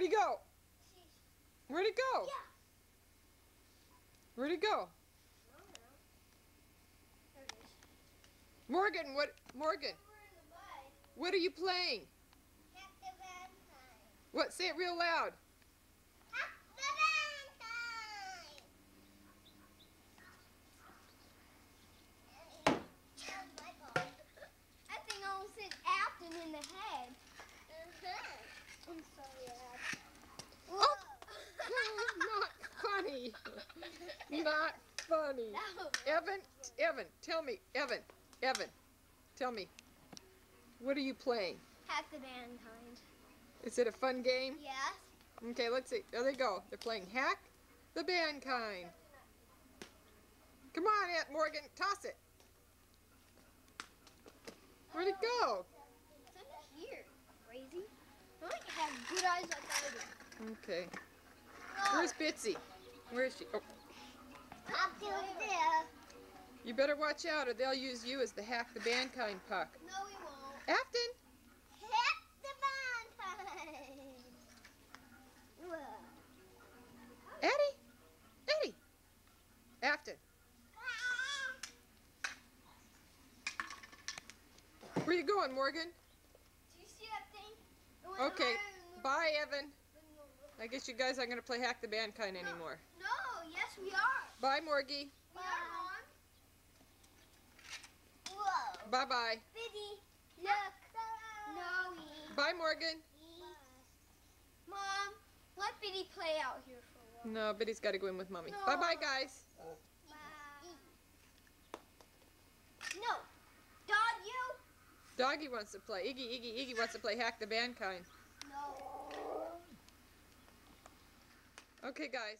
Where'd he go? Where'd he go? Yeah. Where'd he go? I don't know. There it is. Morgan, Morgan, what are you playing? Hack the Valentine. What? Say it real loud. Hack the Valentine. My fault. That thing almost hit Afton in the head. I'm sorry, Afton. Not funny. Not funny. No. Evan, tell me, Evan, tell me, what are you playing? Hack the Valentine. Is it a fun game? Yes. Okay, let's see. There they go. They're playing Hack the Mankind. Come on, Aunt Morgan, toss it. Where'd it go? It's under here. Crazy. I like to have good eyes like I do. Okay. Oh. Where's Bitsy? Where is she? Oh, Up to there. you better watch out or they'll use you as the Hack the Mankind puck. No, we won't. Afton! Hack the Valentine. Whoa. Eddie! Afton, where you going, Morgan? Do you see that thing? It went Okay, higher than the- bye, Evan. I guess you guys aren't going to play Hack the Mankind anymore. No, yes we are. Bye, Morgie. We are on. Whoa. Bye-bye. Biddy, look. No. Bye, Morgan. Mom, let Biddy play out here for a while. No, Biddy's got to go in with Mommy. No. Bye-bye, guys. Bye. No. Dog, you? Doggy wants to play. Iggy wants to play Hack the Mankind. No. Okay, guys.